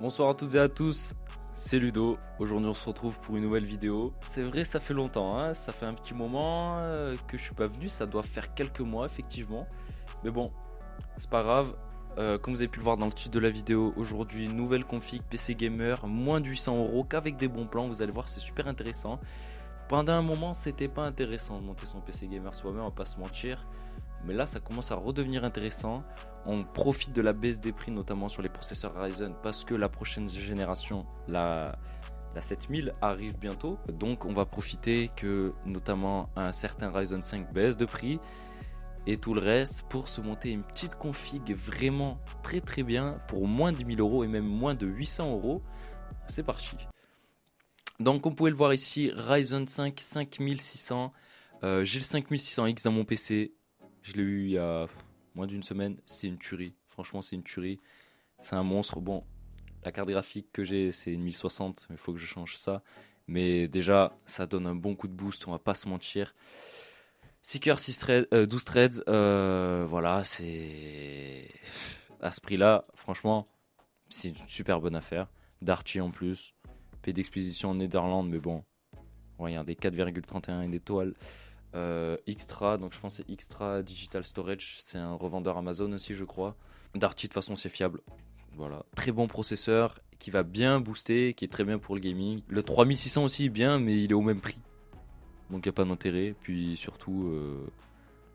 Bonsoir à toutes et à tous, c'est Ludo. Aujourd'hui on se retrouve pour une nouvelle vidéo. C'est vrai, ça fait longtemps, hein, ça fait un petit moment que je suis pas venu, ça doit faire quelques mois effectivement. Mais bon, c'est pas grave. Comme vous avez pu le voir dans le titre de la vidéo, aujourd'hui nouvelle config PC Gamer, moins de 800 € qu'avec des bons plans. Vous allez voir, c'est super intéressant. Pendant un moment, c'était pas intéressant de monter son PC Gamer soi-même, on va pas se mentir. Mais là, ça commence à redevenir intéressant. On profite de la baisse des prix, notamment sur les processeurs Ryzen, parce que la prochaine génération, la 7000, arrive bientôt. Donc, on va profiter que, notamment, un certain Ryzen 5 baisse de prix et tout le reste pour se monter une petite config vraiment très très bien pour moins de 1000 € et même moins de 800 €. C'est parti. Donc, on pouvait le voir ici, Ryzen 5 5600. J'ai le 5600X dans mon PC. Je l'ai eu il y a moins d'une semaine. C'est une tuerie. Franchement, c'est une tuerie. C'est un monstre. Bon, la carte graphique que j'ai, c'est une 1060. Mais il faut que je change ça. Mais déjà, ça donne un bon coup de boost. On va pas se mentir. 6 cœurs, 12 threads. Voilà, c'est. À ce prix-là, franchement, c'est une super bonne affaire. Darty en plus. Pays d'expédition en Netherlands. Mais bon, regardez, 4,31 étoiles. Xtra, donc je pense que c'est Xtra Digital Storage, c'est un revendeur Amazon aussi je crois. Darty de toute façon c'est fiable. Voilà, très bon processeur qui va bien booster, qui est très bien pour le gaming. Le 3600 aussi est bien mais il est au même prix. Donc il n'y a pas d'intérêt. Puis surtout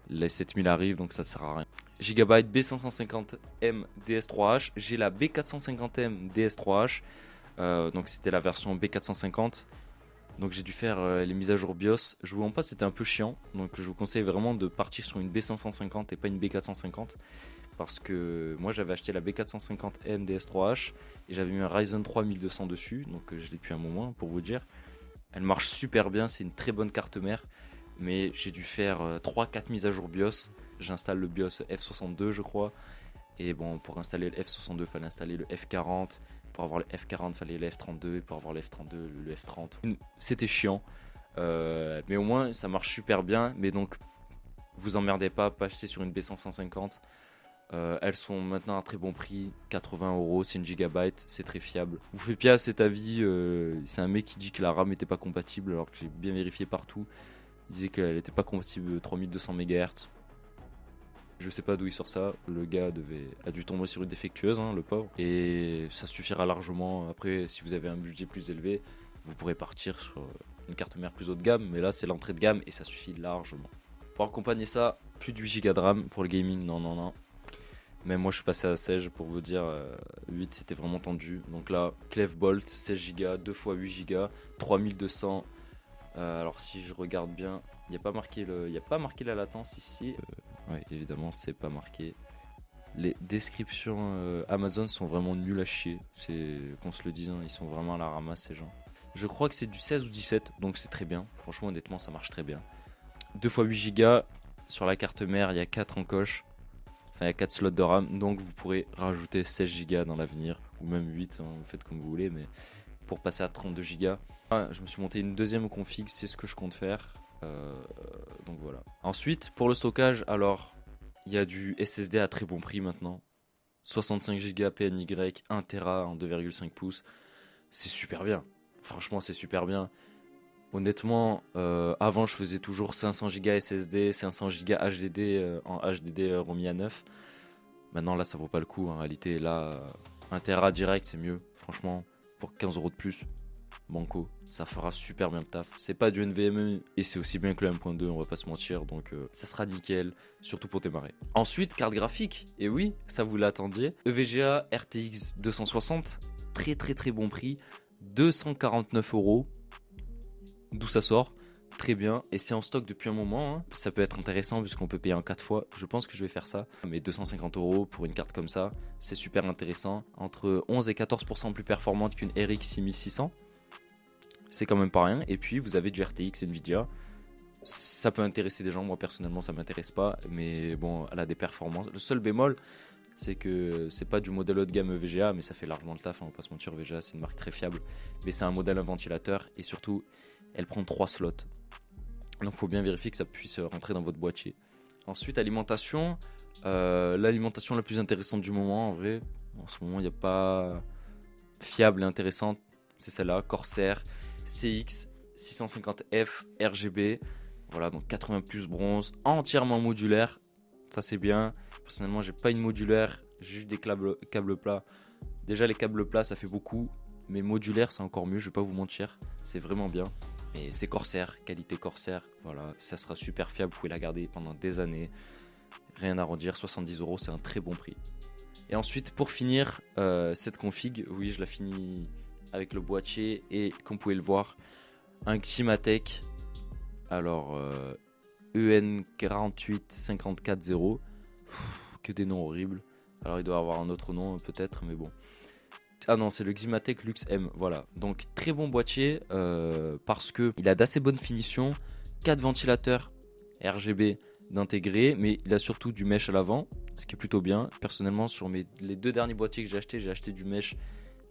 la 7000 arrive donc ça sert à rien. Gigabyte B550M DS3H, j'ai la B450M DS3H. Donc c'était la version B450. Donc j'ai dû faire les mises à jour BIOS. Je vous mens pas, c'était un peu chiant. Donc je vous conseille vraiment de partir sur une B550 et pas une B450. Parce que moi j'avais acheté la B450M DS3H et j'avais mis un Ryzen 3 1200 dessus. Donc je l'ai depuis un moment pour vous dire. Elle marche super bien, c'est une très bonne carte mère. Mais j'ai dû faire 3-4 mises à jour BIOS. J'installe le BIOS F62 je crois. Et bon, pour installer le F62, il fallait installer le F40. Pour avoir le F40, il fallait le F32. Et pour avoir le F32, le F30. C'était chiant. Mais au moins, ça marche super bien. Mais donc, vous emmerdez pas, passer sur une B550. Elles sont maintenant à très bon prix. 80 €, c'est une gigabyte. C'est très fiable. Vous faites bien cet avis. C'est un mec qui dit que la RAM n'était pas compatible. Alors que j'ai bien vérifié partout. Il disait qu'elle n'était pas compatible 3200 MHz. Je sais pas d'où il sort ça, le gars a dû tomber sur une défectueuse, hein, le pauvre. Et ça suffira largement. Après, si vous avez un budget plus élevé, vous pourrez partir sur une carte mère plus haut de gamme. Mais là, c'est l'entrée de gamme et ça suffit largement. Pour accompagner ça, plus de 8 Go de RAM pour le gaming, non. Mais moi, je suis passé à 16 pour vous dire, 8 c'était vraiment tendu. Donc là, Clef Bolt, 16 Go, 2 x 8 Go, 3200. Alors si je regarde bien, il n'y a pas marqué la latence ici. Ouais, évidemment, c'est pas marqué. Les descriptions Amazon sont vraiment nulles à chier. C'est qu'on se le dise, hein, ils sont vraiment à la ramasse ces gens. Je crois que c'est du 16 ou 17, donc c'est très bien. Franchement, honnêtement, ça marche très bien. 2 x 8 Go sur la carte mère, il y a 4 en coche. Enfin, il y a 4 slots de RAM, donc vous pourrez rajouter 16 Go dans l'avenir, ou même 8, hein, vous faites comme vous voulez, mais pour passer à 32 Go. Je me suis monté une deuxième config, c'est ce que je compte faire. Donc voilà. Ensuite, pour le stockage, alors il y a du SSD à très bon prix maintenant. 65 Go PNY, 1 Tera en 2,5 pouces. C'est super bien. Franchement, c'est super bien. Honnêtement, avant je faisais toujours 500 Go SSD, 500 Go HDD en HDD remis à neuf. Maintenant là, ça vaut pas le coup. En réalité, là, 1 Tera direct, c'est mieux. Franchement, pour 15 € de plus. Banco, ça fera super bien le taf. C'est pas du NVMe et c'est aussi bien que le M.2, on va pas se mentir, donc ça sera nickel, surtout pour démarrer. Ensuite, carte graphique, et oui, ça vous l'attendiez. EVGA RTX 260, très très très bon prix, 249 €. D'où ça sort? Très bien, et c'est en stock depuis un moment, hein. Ça peut être intéressant puisqu'on peut payer en 4 fois. Je pense que je vais faire ça. Mais 250 € pour une carte comme ça, c'est super intéressant. Entre 11 et 14% plus performante qu'une RX 6600. C'est quand même pas rien. Et puis vous avez du RTX Nvidia. Ça peut intéresser des gens. Moi personnellement ça m'intéresse pas. Mais bon, elle a des performances. Le seul bémol, c'est que c'est pas du modèle haut de gamme EVGA, mais ça fait largement le taf, hein, on va pas se mentir. EVGA c'est une marque très fiable. Mais c'est un modèle à ventilateur. Et surtout, elle prend 3 slots. Donc il faut bien vérifier que ça puisse rentrer dans votre boîtier. Ensuite, alimentation. L'alimentation la plus intéressante du moment, en vrai. En ce moment, il n'y a pas... fiable et intéressante, c'est celle-là, Corsair CX 650F RGB. Voilà, donc 80 plus bronze, entièrement modulaire. Ça c'est bien. Personnellement, j'ai pas une modulaire, j'ai juste des câbles plats. Déjà les câbles plats ça fait beaucoup, mais modulaire c'est encore mieux, je vais pas vous mentir, c'est vraiment bien. Mais c'est Corsair, qualité Corsair, voilà, ça sera super fiable, vous pouvez la garder pendant des années. Rien à redire, 70 €, c'est un très bon prix. Et ensuite pour finir cette config, oui je la finis avec le boîtier et comme vous pouvez le voir, un Ximatec, alors EN48540, que des noms horribles. Alors il doit avoir un autre nom peut-être, mais bon. Ah non, c'est le Ximatec Lux M, voilà. Donc très bon boîtier parce que il a d'assez bonne finition, 4 ventilateurs RGB d'intégrer, mais il a surtout du mesh à l'avant, ce qui est plutôt bien. Personnellement, sur les 2 derniers boîtiers que j'ai acheté du mesh.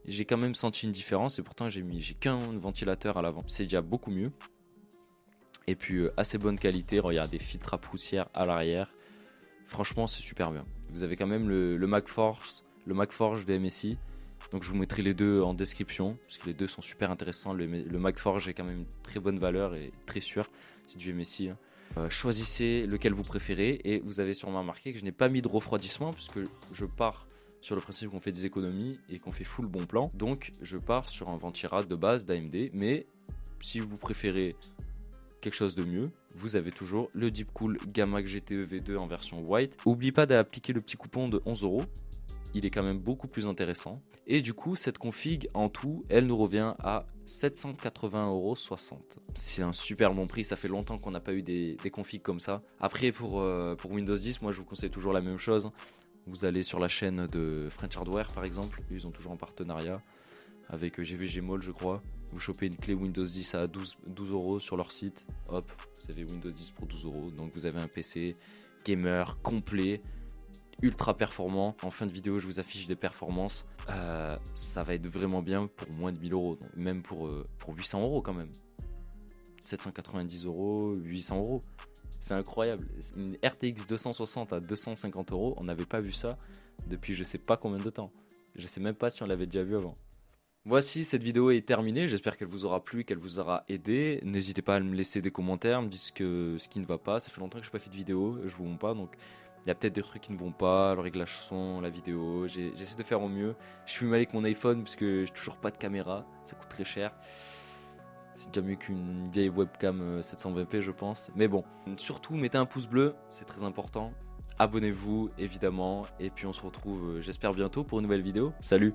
J'ai quand même senti une différence et pourtant j'ai qu'un ventilateur à l'avant. C'est déjà beaucoup mieux. Et puis assez bonne qualité, regardez, filtre à poussière à l'arrière. Franchement c'est super bien. Vous avez quand même le MagForge de MSI. Donc je vous mettrai les deux en description parce que les deux sont super intéressants. Le MagForge est quand même une très bonne valeur et très sûr. C'est du MSI. Choisissez lequel vous préférez et vous avez sûrement remarqué que je n'ai pas mis de refroidissement puisque je pars sur le principe qu'on fait des économies et qu'on fait full bon plan. Donc je pars sur un ventirad de base d'AMD. Mais si vous préférez quelque chose de mieux, vous avez toujours le Deepcool Gamma GTE V2 en version white. N'oubliez pas d'appliquer le petit coupon de 11 €. Il est quand même beaucoup plus intéressant. Et du coup, cette config en tout, elle nous revient à 780,60 €. C'est un super bon prix. Ça fait longtemps qu'on n'a pas eu des configs comme ça. Après, pour Windows 10, moi je vous conseille toujours la même chose. Vous allez sur la chaîne de French Hardware par exemple. Ils ont toujours un partenariat avec GVG Mall, je crois. Vous chopez une clé Windows 10 à 12 € sur leur site. Hop, vous avez Windows 10 pour 12 €. Donc vous avez un PC gamer complet, ultra performant. En fin de vidéo, je vous affiche des performances. Ça va être vraiment bien pour moins de 1000 €. Donc même pour 800 € quand même. 790 €, 800 €. C'est incroyable. Une RTX 260 à 250 €. On n'avait pas vu ça depuis je sais pas combien de temps. Je sais même pas si on l'avait déjà vu avant. Voici, cette vidéo est terminée, j'espère qu'elle vous aura plu, qu'elle vous aura aidé. N'hésitez pas à me laisser des commentaires, me dire ce qui ne va pas. Ça fait longtemps que je n'ai pas fait de vidéo, je vous montre pas, donc il y a peut-être des trucs qui ne vont pas, le réglage son, la vidéo. J'essaie de faire au mieux. Je filme avec mon iPhone parce que j'ai toujours pas de caméra, ça coûte très cher. C'est déjà mieux qu'une vieille webcam 720p je pense. Mais bon, surtout mettez un pouce bleu, c'est très important. Abonnez-vous évidemment et puis on se retrouve j'espère bientôt pour une nouvelle vidéo. Salut!